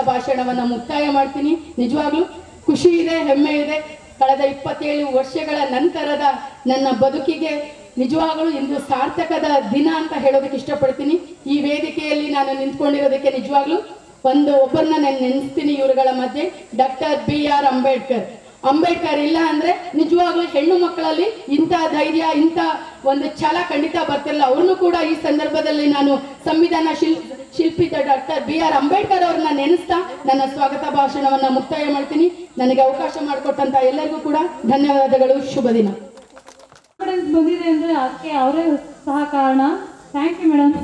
ಭಾಷಣವನ್ನು ಮುಕ್ತಾಯ ಮಾಡ್ತೀನಿ. ನಿಜವಾಗ್ಲೂ ಖುಷಿ ಇದೆ, ಹೆಮ್ಮೆ ಇದೆ. ಕಳೆದ 27 ವರ್ಷಗಳ ನಂತರದ ನನ್ನ ಬದುಕಿಗೆ ನಿಜವಾಗಲೂ ಇಂದು ಸಾರ್ಥಕದ ದಿನ ಅಂತ ಹೇಳೋದಕ್ಕೆ ಇಷ್ಟಪಡ್ತೀನಿ. ಈ ವೇದಿಕೆಯಲ್ಲಿ ನಾನು ನಿಂತ್ಕೊಂಡಿರೋದಕ್ಕೆ ನಿಜವಾಗ್ಲೂ ಒಬ್ಬರನ್ನ ನಾನು ನೆನೆಸ್ತೀನಿ ಇವರುಗಳ ಮಧ್ಯೆ. ಡಾಕ್ಟರ್ BR ಅಂಬೇಡ್ಕರ್ ಇಲ್ಲ ಅಂದ್ರೆ ನಿಜವಾಗ್ಲೂ ಹೆಣ್ಣು ಮಕ್ಕಳಲ್ಲಿ ಇಂಥ ಧೈರ್ಯ, ಇಂಥ ಒಂದು ಛಲ ಖಂಡಿತ ಬರ್ತಿರಲ್ಲ. ಅವ್ರನ್ನು ಕೂಡ ಈ ಸಂದರ್ಭದಲ್ಲಿ ನಾನು ಸಂವಿಧಾನ ಶಿಲ್ಪಿ ಡಾಕ್ಟರ್ BR ಅಂಬೇಡ್ಕರ್ ಅವ್ರನ್ನ ನೆನೆಸ್ತಾ ನನ್ನ ಸ್ವಾಗತ ಭಾಷಣವನ್ನ ಮುಕ್ತಾಯ ಮಾಡ್ತೀನಿ. ನನಗೆ ಅವಕಾಶ ಮಾಡಿಕೊಟ್ಟಂತ ಎಲ್ಲರಿಗೂ ಕೂಡ ಧನ್ಯವಾದಗಳು. ಶುಭ ದಿನ. ಬಂದಿದೆ ಅಂದ್ರೆ ಅದಕ್ಕೆ ಅವರೇ ಸಹ ಕಾರಣ. Thank you madam.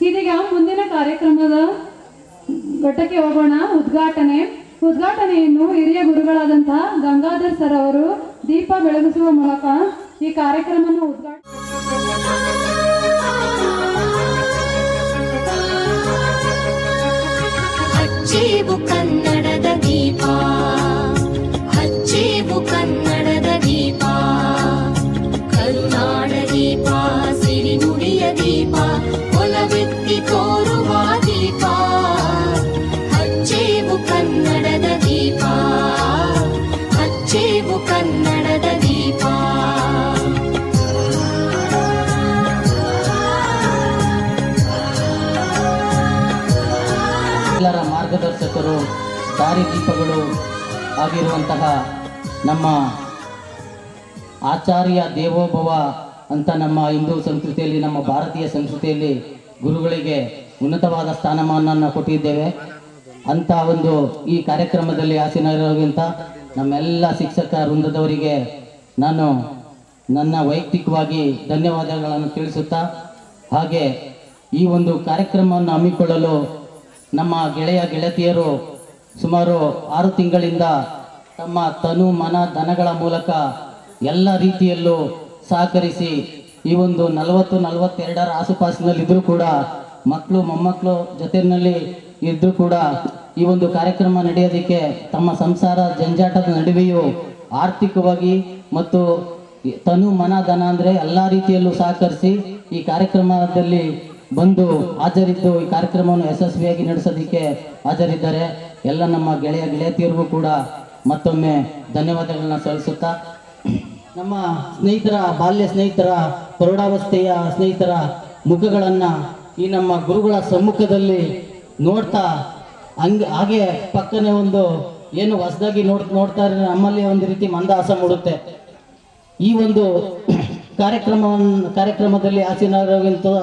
ಇದೀಗ ಮುಂದಿನ ಕಾರ್ಯಕ್ರಮದ ಘಟ್ಟಕ್ಕೆ ಹೋಗೋಣ. ಉದ್ಘಾಟನೆಯನ್ನು ಹಿರಿಯ ಗುರುಗಳಾದಂತಹ ಗಂಗಾಧರ್ ಸರ್ ಅವರು ದೀಪ ಬೆಳಗಿಸುವ ಮೂಲಕ ಈ ಕಾರ್ಯಕ್ರಮವನ್ನು ಹಚ್ಚೇವು ಕನ್ನಡದ ದೀಪ, ಹಚ್ಚೇವು ಕನ್ನಡದ ದೀಪ, ಕರುನಾಡ ದೀಪ, ಸಿರಿನುಡಿಯ ದೀಪ, ಒಲವೆತ್ತಿ ತೋರುವ ದೀಪ. ಹಚ್ಚೇವು ಕನ್ನಡದ ದೀಪ, ಹಚ್ಚೇವು ಕನ್ನಡದ ದೀಪ. ಎಲ್ಲರ ಮಾರ್ಗದರ್ಶಕರು, ದಾರಿದೀಪಗಳು ಆಗಿರುವಂತಹ ನಮ್ಮ ಆಚಾರ್ಯ ದೇವೋಭವ ಅಂತ ನಮ್ಮ ಹಿಂದೂ ಸಂಸ್ಕೃತಿಯಲ್ಲಿ, ನಮ್ಮ ಭಾರತೀಯ ಸಂಸ್ಕೃತಿಯಲ್ಲಿ ಗುರುಗಳಿಗೆ ಉನ್ನತವಾದ ಸ್ಥಾನಮಾನವನ್ನು ಕೊಟ್ಟಿದ್ದೇವೆ. ಅಂತ ಒಂದು ಈ ಕಾರ್ಯಕ್ರಮದಲ್ಲಿ ಆಸೀನರಾಗಿರುವಂಥ ನಮ್ಮೆಲ್ಲ ಶಿಕ್ಷಕ ವೃಂದದವರಿಗೆ ನಾನು ನನ್ನ ವೈಯಕ್ತಿಕವಾಗಿ ಧನ್ಯವಾದಗಳನ್ನು ತಿಳಿಸುತ್ತಾ, ಹಾಗೆ ಈ ಒಂದು ಕಾರ್ಯಕ್ರಮವನ್ನು ಹಮ್ಮಿಕೊಳ್ಳಲು ನಮ್ಮ ಗೆಳತಿಯರು ಸುಮಾರು 6 ತಿಂಗಳಿಂದ ತಮ್ಮ ತನು ಮನ ಧನಗಳ ಮೂಲಕ ಎಲ್ಲ ರೀತಿಯಲ್ಲೂ ಸಹಕರಿಸಿ ಈ ಒಂದು 40-42ರ ಆಸುಪಾಸಿನಲ್ಲಿದ್ದರೂ ಕೂಡ ಮಕ್ಕಳು ಮೊಮ್ಮಕ್ಕಳು ಜೊತೆಯಲ್ಲಿ ಇದ್ದರೂ ಕೂಡ ಈ ಒಂದು ಕಾರ್ಯಕ್ರಮ ನಡೆಯೋದಕ್ಕೆ ತಮ್ಮ ಸಂಸಾರ ಜಂಜಾಟದ ನಡುವೆಯೂ ಆರ್ಥಿಕವಾಗಿ ಮತ್ತು ತನು ಮನ ಧನ ಅಂದರೆ ಎಲ್ಲ ರೀತಿಯಲ್ಲೂ ಸಹಕರಿಸಿ ಈ ಕಾರ್ಯಕ್ರಮದಲ್ಲಿ ಬಂದು ಹಾಜರಿದ್ದು ಈ ಕಾರ್ಯಕ್ರಮವನ್ನು ಯಶಸ್ವಿಯಾಗಿ ನಡೆಸೋದಕ್ಕೆ ಹಾಜರಿದ್ದಾರೆ. ಎಲ್ಲ ನಮ್ಮ ಗೆಳತಿಯರಿಗೂ ಕೂಡ ಮತ್ತೊಮ್ಮೆ ಧನ್ಯವಾದಗಳನ್ನ ಸಲ್ಲಿಸುತ್ತಾ, ನಮ್ಮ ಸ್ನೇಹಿತರ, ಬಾಲ್ಯ ಸ್ನೇಹಿತರ, ಪ್ರೌಢಾವಸ್ಥೆಯ ಸ್ನೇಹಿತರ ಮುಖಗಳನ್ನು ಈ ನಮ್ಮ ಗುರುಗಳ ಸಮ್ಮುಖದಲ್ಲಿ ನೋಡ್ತಾ ಹಾಗೆ ಪಕ್ಕನೆ ಒಂದು ಏನು ಹೊಸದಾಗಿ ನೋಡ್ತಾರೆ, ನಮ್ಮಲ್ಲಿ ಒಂದು ರೀತಿ ಮಂದಹಾಸ ಮೂಡುತ್ತೆ. ಈ ಒಂದು ಕಾರ್ಯಕ್ರಮದಲ್ಲಿ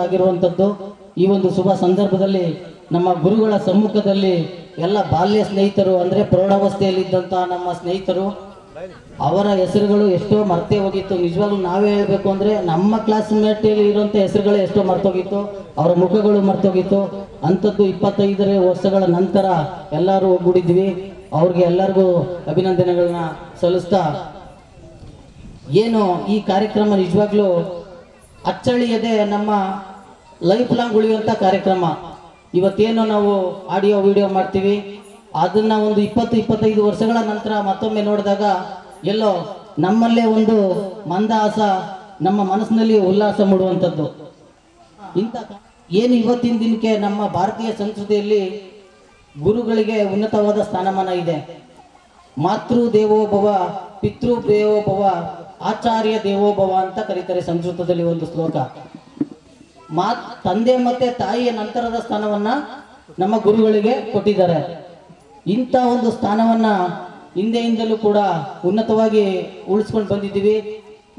ಆಗಿರುವಂಥದ್ದು ಈ ಒಂದು ಶುಭ ಸಂದರ್ಭದಲ್ಲಿ ನಮ್ಮ ಗುರುಗಳ ಸಮ್ಮುಖದಲ್ಲಿ ಎಲ್ಲ ಬಾಲ್ಯ ಸ್ನೇಹಿತರು ಅಂದರೆ ಪ್ರೌಢಾವಸ್ಥೆಯಲ್ಲಿದ್ದಂತಹ ನಮ್ಮ ಸ್ನೇಹಿತರು, ಅವರ ಹೆಸರುಗಳು ಎಷ್ಟೋ ಮರ್ತೇ ಹೋಗಿತ್ತು. ನಿಜವಾಗ್ಲೂ ನಾವೇ ಹೇಳಬೇಕು ಅಂದರೆ ನಮ್ಮ ಕ್ಲಾಸ್ಮೇಟಲ್ಲಿ ಇರುವಂಥ ಹೆಸರುಗಳೇ ಎಷ್ಟೋ ಮರ್ತೋಗಿತ್ತು, ಅವರ ಮುಖಗಳು ಮರ್ತೋಗಿತ್ತು. ಅಂಥದ್ದು 25 ವರ್ಷಗಳ ನಂತರ ಎಲ್ಲರೂ ಒಗ್ಗೂಡಿದ್ವಿ. ಅವ್ರಿಗೆ ಎಲ್ಲರಿಗೂ ಅಭಿನಂದನೆಗಳನ್ನ ಸಲ್ಲಿಸ್ತಾ, ಏನು ಈ ಕಾರ್ಯಕ್ರಮ ನಿಜವಾಗ್ಲೂ ಅಚ್ಚಳಿಯದೆ ನಮ್ಮ ಲೈಫ್ ಲಾಂಗ್ ಉಳಿಯುವಂಥ ಕಾರ್ಯಕ್ರಮ. ಇವತ್ತೇನು ನಾವು ಆಡಿಯೋ ವಿಡಿಯೋ ಮಾಡ್ತೀವಿ, ಅದನ್ನು ಒಂದು 20-25 ವರ್ಷಗಳ ನಂತರ ಮತ್ತೊಮ್ಮೆ ನೋಡಿದಾಗ ಎಲ್ಲೋ ನಮ್ಮಲ್ಲೇ ಒಂದು ಮಂದಹಾಸ, ನಮ್ಮ ಮನಸ್ಸಿನಲ್ಲಿ ಉಲ್ಲಾಸ ಮೂಡುವಂಥದ್ದು. ಇಂಥ ಏನು ಇವತ್ತಿನ ದಿನಕ್ಕೆ ನಮ್ಮ ಭಾರತೀಯ ಸಂಸ್ಕೃತಿಯಲ್ಲಿ ಗುರುಗಳಿಗೆ ಉನ್ನತವಾದ ಸ್ಥಾನಮಾನ ಇದೆ. ಮಾತೃ ದೇವೋಭವ, ಪಿತೃ ದೇವೋಭವ, ಆಚಾರ್ಯ ದೇವೋಭವ ಅಂತ ಕರೀತಾರೆ ಸಂಸ್ಕೃತದಲ್ಲಿ ಒಂದು ಶ್ಲೋಕ. ತಂದೆ ಮತ್ತೆ ತಾಯಿಯ ನಂತರದ ಸ್ಥಾನವನ್ನ ನಮ್ಮ ಗುರುಗಳಿಗೆ ಕೊಟ್ಟಿದ್ದಾರೆ. ಇಂಥ ಒಂದು ಸ್ಥಾನವನ್ನ ಹಿಂದೆಯಿಂದಲೂ ಕೂಡ ಉನ್ನತವಾಗಿ ಉಳಿಸ್ಕೊಂಡು ಬಂದಿದ್ದೀವಿ.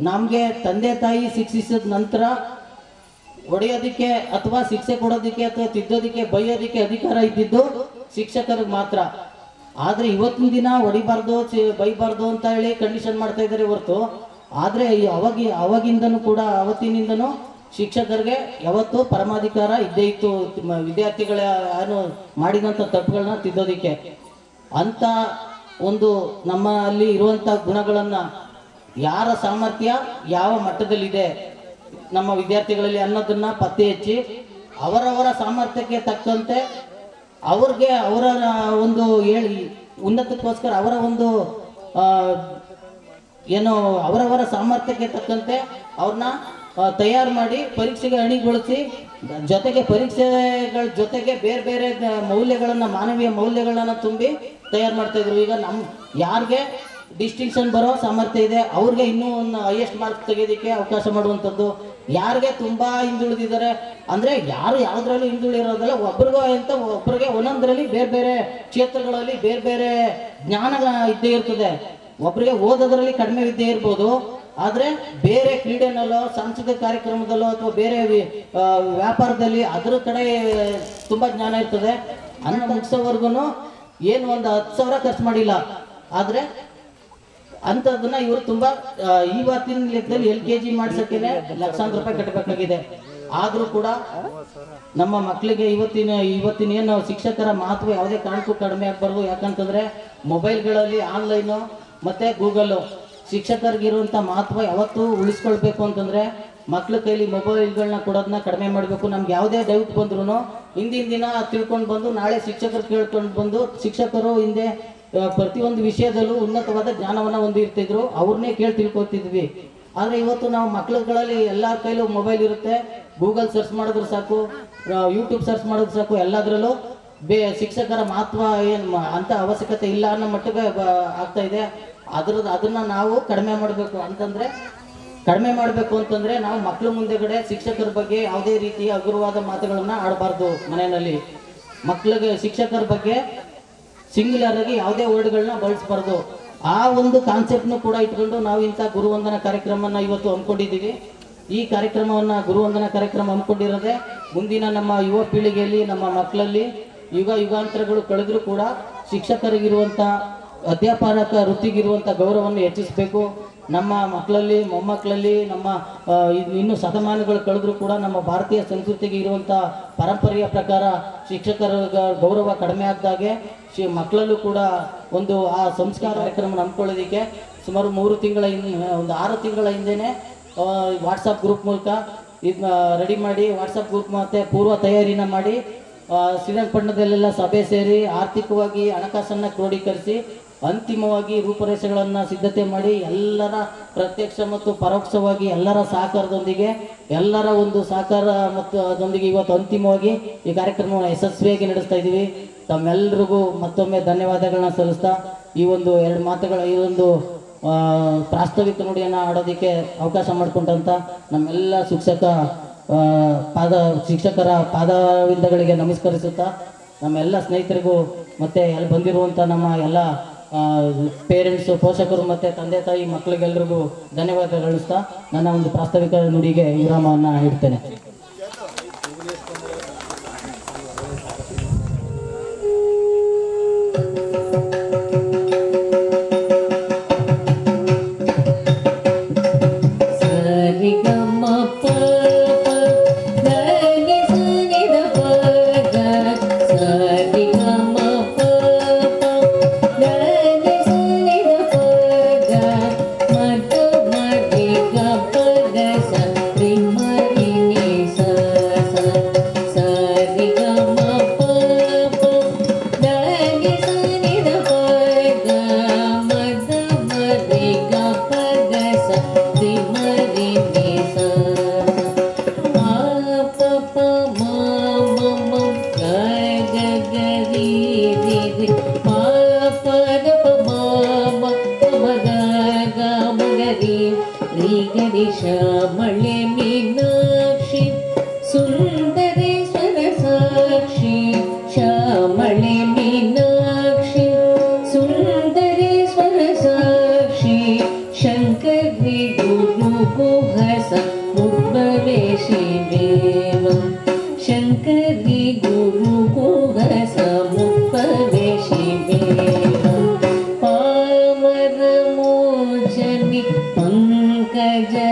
ನಮಗೆ ತಂದೆ ತಾಯಿ ಶಿಕ್ಷಿಸಿದ ನಂತರ ಹೊಡೆಯೋದಿಕ್ಕೆ ಅಥವಾ ಶಿಕ್ಷೆ ಕೊಡೋದಿಕ್ಕೆ ಅಥವಾ ತಿದ್ದೋದಿಕ್ಕೆ ಬೈಯೋದಿಕ್ಕೆ ಅಧಿಕಾರ ಇದ್ದಿದ್ದು ಶಿಕ್ಷಕರಿಗೆ ಮಾತ್ರ. ಆದರೆ ಇವತ್ತಿನ ದಿನ ಹೊಡಿಬಾರ್ದು ಬೈಬಾರ್ದು ಅಂತ ಹೇಳಿ ಕಂಡೀಷನ್ ಮಾಡ್ತಾ ಇದ್ದಾರೆ ಹೊರತು, ಆದರೆ ಅವಾಗಿಂದನೂ ಕೂಡ ಅವತ್ತಿನಿಂದನೂ ಶಿಕ್ಷಕರಿಗೆ ಯಾವತ್ತೂ ಪರಮಾಧಿಕಾರ ಇದ್ದೇ ಇತ್ತು ವಿದ್ಯಾರ್ಥಿಗಳ ಏನು ಮಾಡಿದಂಥ ತಪ್ಪುಗಳನ್ನ ತಿದ್ದೋದಿಕ್ಕೆ. ಅಂತ ಒಂದು ನಮ್ಮಲ್ಲಿ ಇರುವಂಥ ಗುಣಗಳನ್ನು, ಯಾರ ಸಾಮರ್ಥ್ಯ ಯಾವ ಮಟ್ಟದಲ್ಲಿದೆ ನಮ್ಮ ವಿದ್ಯಾರ್ಥಿಗಳಲ್ಲಿ ಅನ್ನೋದನ್ನ ಪತ್ತೆ ಹಚ್ಚಿ ಅವರವರ ಸಾಮರ್ಥ್ಯಕ್ಕೆ ತಕ್ಕಂತೆ ಅವ್ರಿಗೆ ಅವರ ಒಂದು ಉನ್ನತಕ್ಕೋಸ್ಕರ ಅವರ ಒಂದು ಏನೋ ಅವರವರ ಸಾಮರ್ಥ್ಯಕ್ಕೆ ತಕ್ಕಂತೆ ಅವ್ರನ್ನ ತಯಾರು ಮಾಡಿ ಪರೀಕ್ಷೆಗೆ ಅಣಿಗೊಳಿಸಿ ಜೊತೆಗೆ ಪರೀಕ್ಷೆಗಳ ಜೊತೆಗೆ ಬೇರೆ ಬೇರೆ ಮೌಲ್ಯಗಳನ್ನು, ಮಾನವೀಯ ಮೌಲ್ಯಗಳನ್ನು ತುಂಬಿ ತಯಾರು ಮಾಡ್ತಾಯಿದ್ರು. ಈಗ ನಮ್ಮ ಯಾರಿಗೆ ಡಿಸ್ಟಿಂಕ್ಷನ್ ಬರೋ ಸಾಮರ್ಥ್ಯ ಇದೆ ಅವ್ರಿಗೆ ಇನ್ನೂ ಒಂದು ಹೈಯೆಸ್ಟ್ ಮಾರ್ಕ್ಸ್ ತೆಗೆಯೋದಕ್ಕೆ ಅವಕಾಶ ಮಾಡುವಂಥದ್ದು. ಯಾರಿಗೆ ತುಂಬ ಹಿಂದುಳಿದಿದ್ದಾರೆ ಅಂದರೆ ಯಾರು ಯಾವುದ್ರಲ್ಲೂ ಹಿಂದುಳಿರೋದಲ್ಲ, ಒಬ್ಬರಿಗೆ ಒಂದೊಂದರಲ್ಲಿ ಬೇರೆ ಬೇರೆ ಕ್ಷೇತ್ರಗಳಲ್ಲಿ ಬೇರೆ ಬೇರೆ ಜ್ಞಾನ ಇದ್ದೇ ಇರ್ತದೆ. ಒಬ್ಬರಿಗೆ ಓದೋದ್ರಲ್ಲಿ ಕಡಿಮೆ ವಿದ್ಯೆ ಇರ್ಬೋದು, ಆದರೆ ಬೇರೆ ಕ್ರೀಡೆನಲ್ಲೋ ಸಾಂಸ್ಕೃತಿಕ ಕಾರ್ಯಕ್ರಮದಲ್ಲೋ ಅಥವಾ ಬೇರೆ ವ್ಯಾಪಾರದಲ್ಲಿ ಅದರ ಕಡೆ ತುಂಬ ಜ್ಞಾನ ಇರ್ತದೆ. ಅನ್ನ ಮುಗಿಸೋವರೆಗೂ ಏನು ಒಂದು 10,000 ಖರ್ಚು ಮಾಡಿಲ್ಲ, ಆದರೆ ಅಂಥದ್ದನ್ನ ಇವರು ತುಂಬ ಇವತ್ತಿನ ಲೆಕ್ಕದಲ್ಲಿ LKG ಮಾಡ್ಸೋಕ್ಕೇ ಲಕ್ಷಾಂತರ ರೂಪಾಯಿ ಕಟ್ಟಬೇಕಾಗಿದೆ. ಆದರೂ ಕೂಡ ನಮ್ಮ ಮಕ್ಕಳಿಗೆ ಇವತ್ತಿನ ಏನು ಶಿಕ್ಷಕರ ಮಹತ್ವ ಯಾವುದೇ ಕಾರಣಕ್ಕೂ ಕಡಿಮೆ ಆಗಬಾರ್ದು. ಯಾಕಂತಂದರೆ ಮೊಬೈಲ್ಗಳಲ್ಲಿ ಆನ್ಲೈನು ಮತ್ತು ಗೂಗಲ್ಲು ಶಿಕ್ಷಕರಿಗಿರುವಂಥ ಮಹತ್ವ ಯಾವತ್ತೂ ಉಳಿಸ್ಕೊಳ್ಬೇಕು ಅಂತಂದರೆ ಮಕ್ಳ ಕೈಲಿ ಮೊಬೈಲ್ಗಳನ್ನ ಕೊಡೋದನ್ನ ಕಡಿಮೆ ಮಾಡಬೇಕು. ನಮ್ಗೆ ಯಾವುದೇ ಡೌಟ್ ಬಂದ್ರೂ ಹಿಂದಿನ ದಿನ ತಿಳ್ಕೊಂಡು ಬಂದು ನಾಳೆ ಶಿಕ್ಷಕರು ಕೇಳ್ಕೊಂಡು ಬಂದು, ಶಿಕ್ಷಕರು ಹಿಂದೆ ಪ್ರತಿಯೊಂದು ವಿಷಯದಲ್ಲೂ ಉನ್ನತವಾದ ಜ್ಞಾನವನ್ನು ಹೊಂದಿರ್ತಿದ್ರು, ಅವ್ರನ್ನೇ ಕೇಳಿ ತಿಳ್ಕೊತಿದ್ವಿ. ಆದರೆ ಇವತ್ತು ನಾವು ಮಕ್ಳುಗಳಲ್ಲಿ ಎಲ್ಲರ ಕೈಲೂ ಮೊಬೈಲ್ ಇರುತ್ತೆ, ಗೂಗಲ್ ಸರ್ಚ್ ಮಾಡಿದ್ರು ಸಾಕು, ಯೂಟ್ಯೂಬ್ ಸರ್ಚ್ ಮಾಡಿದ್ರು ಸಾಕು, ಎಲ್ಲದರಲ್ಲೂ ಶಿಕ್ಷಕರ ಮಹತ್ವ ಏನು ಅಂತ ಅವಶ್ಯಕತೆ ಇಲ್ಲ ಅನ್ನೋ ಮಟ್ಟಿಗೆ ಆಗ್ತಾ ಇದೆ. ಅದನ್ನು ನಾವು ಕಡಿಮೆ ಮಾಡಬೇಕು ಅಂತಂದರೆ ನಾವು ಮಕ್ಕಳ ಮುಂದೆಗಡೆ ಶಿಕ್ಷಕರ ಬಗ್ಗೆ ಯಾವುದೇ ರೀತಿಯ ಹಗುರವಾದ ಮಾತುಗಳನ್ನು ಆಡಬಾರ್ದು. ಮನೆಯಲ್ಲಿ ಮಕ್ಕಳಿಗೆ ಶಿಕ್ಷಕರ ಬಗ್ಗೆ ಸಿಂಗ್ಯುಲರ್ ಆಗಿ ಯಾವುದೇ ವರ್ಡ್ಗಳನ್ನ ಬಳಸಬಾರ್ದು. ಆ ಒಂದು ಕಾನ್ಸೆಪ್ಟ್ನು ಕೂಡ ಇಟ್ಕೊಂಡು ನಾವು ಇಂಥ ಗುರುವಂದನಾ ಕಾರ್ಯಕ್ರಮನ ಇವತ್ತು ಹಮ್ಮಿಕೊಂಡಿದ್ದೀವಿ. ಈ ಕಾರ್ಯಕ್ರಮವನ್ನು ಗುರುವಂದನಾ ಕಾರ್ಯಕ್ರಮ ಹಮ್ಮಿಕೊಂಡಿರೋದೇ ಮುಂದಿನ ನಮ್ಮ ಯುವ ಪೀಳಿಗೆಯಲ್ಲಿ, ನಮ್ಮ ಮಕ್ಕಳಲ್ಲಿ ಯುಗಾಂತರಗಳು ಕಳೆದರೂ ಕೂಡ ಶಿಕ್ಷಕರಿಗಿರುವಂಥ, ಅಧ್ಯಾಪಕ ವೃತ್ತಿಗಿರುವಂಥ ಗೌರವವನ್ನು ಹೆಚ್ಚಿಸಬೇಕು. ನಮ್ಮ ಮಕ್ಕಳಲ್ಲಿ, ಮೊಮ್ಮಕ್ಕಳಲ್ಲಿ, ನಮ್ಮ ಇನ್ನು ಶತಮಾನಗಳು ಕಳೆದರೂ ಕೂಡ ನಮ್ಮ ಭಾರತೀಯ ಸಂಸ್ಕೃತಿಗೆ ಇರುವಂಥ ಪರಂಪರೆಯ ಪ್ರಕಾರ ಶಿಕ್ಷಕರ ಗೌರವ ಕಡಿಮೆ ಆಗದಾಗೆ ಮಕ್ಕಳಲ್ಲೂ ಕೂಡ ಒಂದು ಆ ಸಂಸ್ಕಾರ ಕಾರ್ಯಕ್ರಮ ನಂಬ್ಕೊಳ್ಳೋದಕ್ಕೆ ಸುಮಾರು 6 ತಿಂಗಳ ಹಿಂದೆಯೇ ವಾಟ್ಸಪ್ ಗ್ರೂಪ್ ಮೂಲಕ ಇದನ್ನ ರೆಡಿ ಮಾಡಿ, ವಾಟ್ಸಪ್ ಗ್ರೂಪ್ ಮತ್ತು ಪೂರ್ವ ತಯಾರಿನ ಮಾಡಿ ಶ್ರೀರಂಗಪಟ್ಟಣದಲ್ಲೆಲ್ಲ ಸಭೆ ಸೇರಿ ಆರ್ಥಿಕವಾಗಿ ಹಣಕಾಸನ್ನು ಕ್ರೋಢೀಕರಿಸಿ ಅಂತಿಮವಾಗಿ ರೂಪರೇಷೆಗಳನ್ನು ಸಿದ್ಧತೆ ಮಾಡಿ ಎಲ್ಲರ ಪ್ರತ್ಯಕ್ಷ ಮತ್ತು ಪರೋಕ್ಷವಾಗಿ ಎಲ್ಲರ ಸಹಕಾರದೊಂದಿಗೆ, ಎಲ್ಲರ ಒಂದು ಸಹಕಾರ ಮತ್ತು ಅದರೊಂದಿಗೆ ಇವತ್ತು ಅಂತಿಮವಾಗಿ ಈ ಕಾರ್ಯಕ್ರಮವನ್ನು ಯಶಸ್ವಿಯಾಗಿ ನಡೆಸ್ತಾ ಇದ್ದೀವಿ. ತಮ್ಮೆಲ್ಲರಿಗೂ ಮತ್ತೊಮ್ಮೆ ಧನ್ಯವಾದಗಳನ್ನ ಸಲ್ಲಿಸ್ತಾ ಈ ಒಂದು 2 ಮಾತುಗಳ ಈ ಒಂದು ಪ್ರಾಸ್ತಾವಿಕ ನುಡಿಯನ್ನು ಆಡೋದಕ್ಕೆ ಅವಕಾಶ ಮಾಡಿಕೊಂಡಂಥ ನಮ್ಮೆಲ್ಲ ಶಿಕ್ಷಕರ ಪಾದವಿಂದಗಳಿಗೆ ನಮಸ್ಕರಿಸುತ್ತಾ, ನಮ್ಮೆಲ್ಲ ಸ್ನೇಹಿತರಿಗೂ ಮತ್ತು ಅಲ್ಲಿ ಬಂದಿರುವಂಥ ನಮ್ಮ ಎಲ್ಲ ಪೇರೆಂಟ್ಸು, ಪೋಷಕರು ಮತ್ತು ತಂದೆ ತಾಯಿ ಮಕ್ಕಳಿಗೆಲ್ಲರಿಗೂ ಧನ್ಯವಾದ ಗಳಿಸ್ತಾ ನನ್ನ ಒಂದು ಪ್ರಾಸ್ತಾವಿಕ ನುಡಿಗೆ ವಿರಾಮವನ್ನು ಇಡ್ತೇನೆ. ಶ್ಯಾಮಳೆ ಮೀನಾಕ್ಷಿ ಸುಂದರೇಶ್ವರ ಸಾಕ್ಷಿ, ಶ್ಯಾಮಳೆ ಮೀನಾಕ್ಷಿ ಸುಂದರೇಶ್ವರ ಸಾಕ್ಷಿ, ಶಂಕರಿ ಗುರು ಗುಹಸ ಮುದ್ಭವೇಶಿ ದೇವ, ಶಂಕರಿ ಗುರು ಗುಹಸ ಮುದ್ಭವೇಶಿ ದೇವ, ಪಾಮರ ಮೋಚನಿ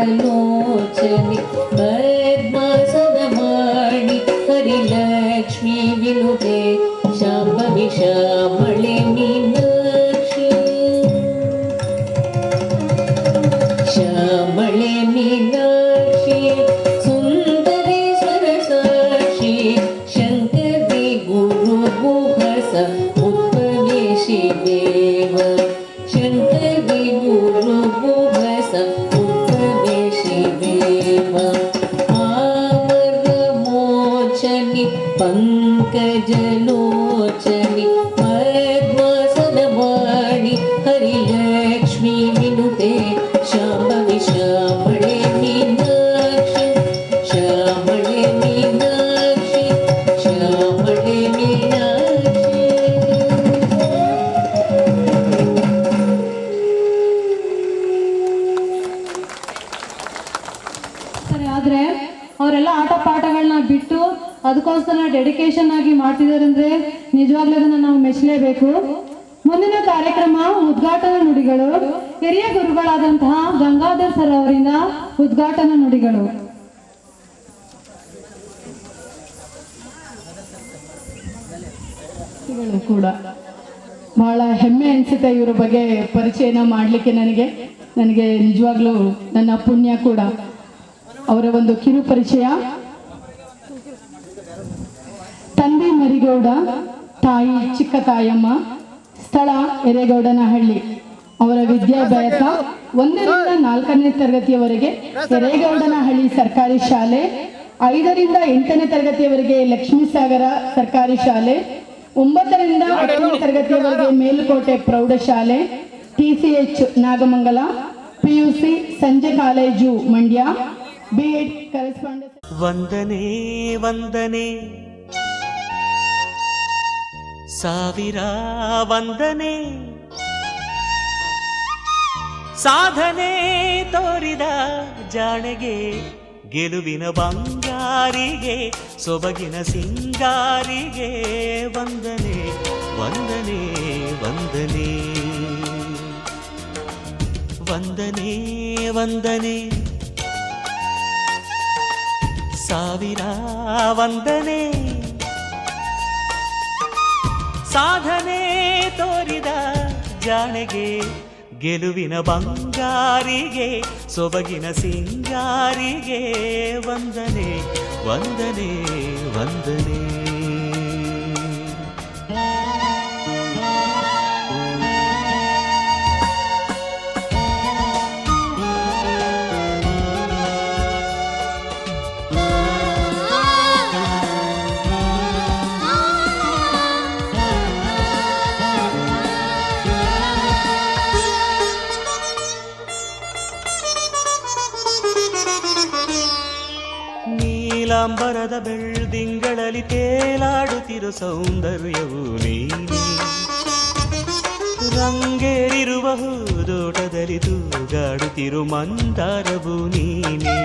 पंकजलोचनि पद्मासनवाणि हरिलक्ष्मी विनुते शाम्भवी श्यामळे मीनाक्षी, श्यामळे मीनाक्षी सुन्दरेश्वर साक्षी, शङ्करी गुरु गुहस उद्भवेशि देव, शङ्करी गुरु गुहस उद्भवेशि देव, आमर लोचनि पद्मासनवाणि हरिलक्ष्मी विनुते शाम्भवि श्यामळे मीनाक्षि श्यामळे मीनाक्षि श्यामळे मीनाक्षि. ಸರಿ, ಆದ್ರೆ ಅವರೆಲ್ಲ ಆಟ ಪಾಠಗಳನ್ನ ಬಿಟ್ಟು ಅದಕ್ಕೋಸ್ಕರ ಡೆಡಿಕೇಶನ್ ಆಗಿ ಮಾಡ್ತಿದ್ದಾರೆ ಅಂದ್ರೆ ನಿಜವಾಗ್ಲೂ ಅದನ್ನ ನಾವು ಮೆಚ್ಚಲೇಬೇಕು. ಮುಂದಿನ ಕಾರ್ಯಕ್ರಮ ಉದ್ಘಾಟನಾ ನುಡಿಗಳು. ಹಿರಿಯ ಗುರುಗಳಾದಂತಹ ಗಂಗಾಧರ್ ಸರ್ ಅವರಿಂದ ಉದ್ಘಾಟನಾ ನುಡಿಗಳು. ಕೂಡ ಬಹಳ ಹೆಮ್ಮೆ ಅನಿಸುತ್ತೆ ಇವರ ಬಗ್ಗೆ ಪರಿಚಯನ ಮಾಡಲಿಕ್ಕೆ. ನನಗೆ ನಿಜವಾಗ್ಲೂ ನನ್ನ ಪುಣ್ಯ ಕೂಡ. ಅವರ ಒಂದು ಕಿರು ಪರಿಚಯ. ತಂದೆ ಮರಿಗೌಡ, ತಾಯಿ ಚಿಕ್ಕ ತಾಯಮ್ಮ, ಸ್ಥಳ ಎರೇಗೌಡನಹಳ್ಳಿ. ಅವರ ವಿದ್ಯಾಭ್ಯಾಸ 1ರಿಂದ 4ನೇ ತರಗತಿಯವರೆಗೆ ಎರೇಗೌಡನಹಳ್ಳಿ ಸರ್ಕಾರಿ ಶಾಲೆ, 5ರಿಂದ 8ನೇ ತರಗತಿಯವರೆಗೆ ಲಕ್ಷ್ಮೀಸಾಗರ ಸರ್ಕಾರಿ ಶಾಲೆ, 9ರಿಂದ 10ನೇ ತರಗತಿಯವರೆಗೆ ಮೇಲುಕೋಟೆ ಪ್ರೌಢಶಾಲೆ, TCH ನಾಗಮಂಗಲ, PUC ಸಂಜೆ ಕಾಲೇಜು ಮಂಡ್ಯ, B.Ed ಕರೆಸ್ಪಾಂಡೆನ್ಸ್. ವಂದನೆ ವಂದನೆ ಸಾವಿರ ವಂದನೆ, ಸಾಧನೆ ತೋರಿದ ಜಾಣೆಗೆ, ಗೆಲುವಿನ ಬಂಗಾರಿಗೆ, ಸೊಬಗಿನ ಸಿಂಗಾರಿಗೆ ವಂದನೆ ವಂದನೆ ವಂದನೆ ವಂದನೆ ವಂದನೆ ಸಾವಿರ ವಂದನೆ, ಸಾಧನೆ ತೋರಿದ ಜಾಣೆಗೆ, ಗೆಲುವಿನ ಬಂಗಾರಿಗೆ, ಸೊಬಗಿನ ಸಿಂಗಾರಿಗೆ ವಂದನೆ ವಂದನೆ ವಂದನೆ. ನೀಲಾಂಬರದ ಬೆಳ್ದಿಂಗಳಲ್ಲಿ ತೇಲಾಡುತ್ತಿರೋ ಸೌಂದರ್ಯವು ನೀನೆ, ರಂಗೇರಿರುವ ಹೂದೋಟದಲ್ಲಿ ತೂಗಾಡುತ್ತಿರೋ ಮಂದಾರವು ನೀನೆ.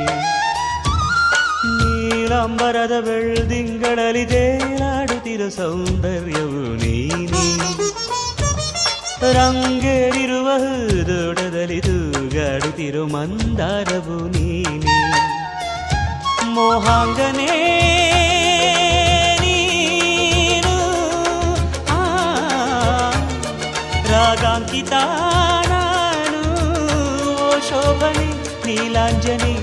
ನೀಲಾಂಬರದ ಬೆಳ್ದಿಂಗಳಲ್ಲಿ ತೇಲಾಡುತ್ತಿರೋ ಸೌಂದರ್ಯವು ನೀನೆ, ರಂಗೇರಿರುವ ಹೂದೋಟದಲ್ಲಿ ತೂಗಾಡುತ್ತಿರೋ ಮಂದಾರವು ನೀನೆ. ಮೋಹಾಂಗನೇ ನೀನು, ರಾಗಾಂಕಿತ ನಾನು, ಶೋಭನೆ ನೀಲಾಂಜನಿ.